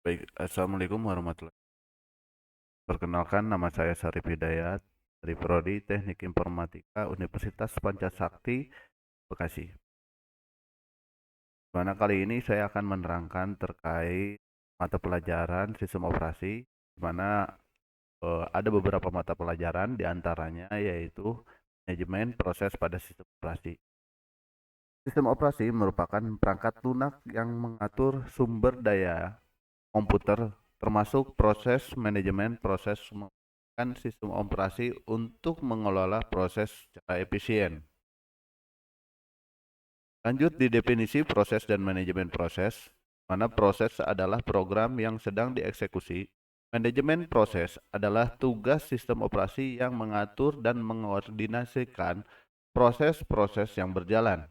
Baik, Assalamualaikum warahmatullahi wabarakatuh. Perkenalkan, nama saya Syarif Hidayat dari Prodi Teknik Informatika Universitas Pancasakti, Bekasi. Mana kali ini saya akan menerangkan terkait mata pelajaran sistem operasi, di mana ada beberapa mata pelajaran, diantaranya yaitu manajemen proses pada sistem operasi. Sistem operasi merupakan perangkat lunak yang mengatur sumber daya komputer, termasuk proses manajemen proses menggunakan sistem operasi untuk mengelola proses secara efisien. Lanjut di definisi proses dan manajemen proses, mana proses adalah program yang sedang dieksekusi. Manajemen proses adalah tugas sistem operasi yang mengatur dan mengkoordinasikan proses-proses yang berjalan.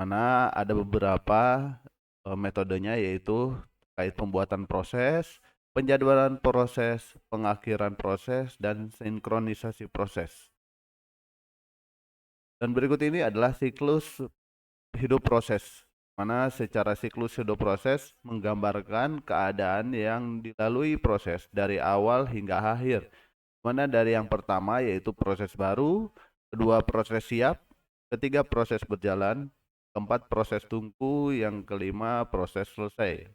Mana ada beberapa metodenya, yaitu terkait pembuatan proses, penjadwalan proses, pengakhiran proses, dan sinkronisasi proses. Dan berikut ini adalah siklus hidup proses, mana secara siklus hidup proses menggambarkan keadaan yang dilalui proses dari awal hingga akhir. Mana dari yang pertama yaitu proses baru, kedua proses siap, ketiga proses berjalan, keempat proses tunggu, yang kelima proses selesai.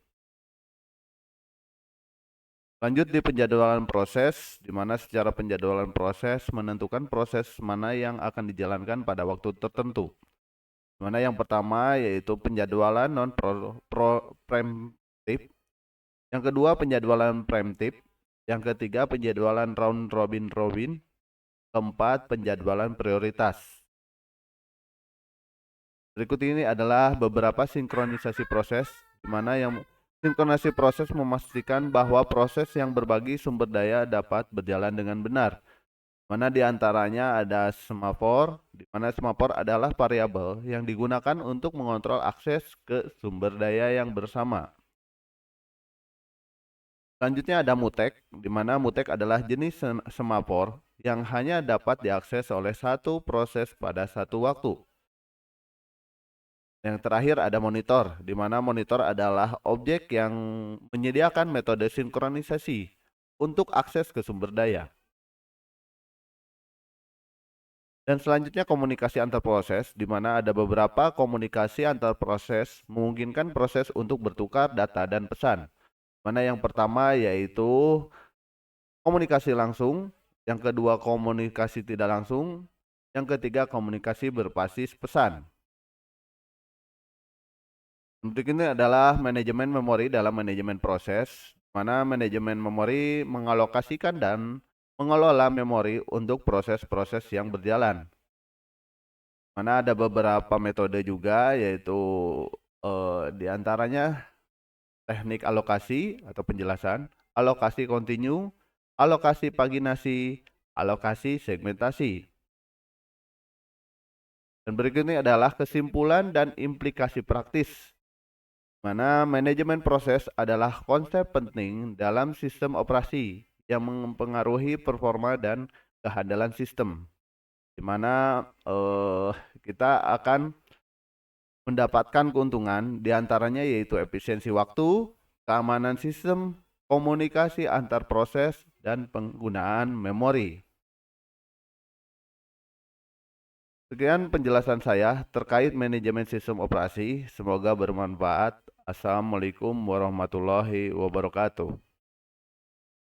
Lanjut di penjadwalan proses, di mana secara penjadwalan proses menentukan proses mana yang akan dijalankan pada waktu tertentu. Di mana yang pertama yaitu penjadwalan preemptif, yang kedua penjadwalan preemptif, yang ketiga penjadwalan round robin, keempat penjadwalan prioritas. Berikut ini adalah beberapa sinkronisasi proses, di mana yang sinkronisasi proses memastikan bahwa proses yang berbagi sumber daya dapat berjalan dengan benar. Mana di antaranya ada semafor, di mana semafor adalah variabel yang digunakan untuk mengontrol akses ke sumber daya yang bersama. Selanjutnya ada mutek, di mana mutek adalah jenis semafor yang hanya dapat diakses oleh satu proses pada satu waktu. Yang terakhir ada monitor, di mana monitor adalah objek yang menyediakan metode sinkronisasi untuk akses ke sumber daya. Dan selanjutnya komunikasi antar proses, di mana ada beberapa komunikasi antar proses memungkinkan proses untuk bertukar data dan pesan. Mana yang pertama yaitu komunikasi langsung, yang kedua komunikasi tidak langsung, yang ketiga komunikasi berbasis pesan. Berikut ini adalah manajemen memori dalam manajemen proses, mana manajemen memori mengalokasikan dan mengelola memori untuk proses-proses yang berjalan. Mana ada beberapa metode juga, yaitu diantaranya teknik alokasi atau penjelasan, alokasi kontinu, alokasi paginasi, alokasi segmentasi. Dan berikut ini adalah kesimpulan dan implikasi praktis, mana manajemen proses adalah konsep penting dalam sistem operasi yang mempengaruhi performa dan kehandalan sistem, di mana kita akan mendapatkan keuntungan diantaranya yaitu efisiensi waktu, keamanan sistem, komunikasi antar proses, dan penggunaan memori. Sekian penjelasan saya terkait manajemen sistem operasi. Semoga bermanfaat. Assalamualaikum warahmatullahi wabarakatuh.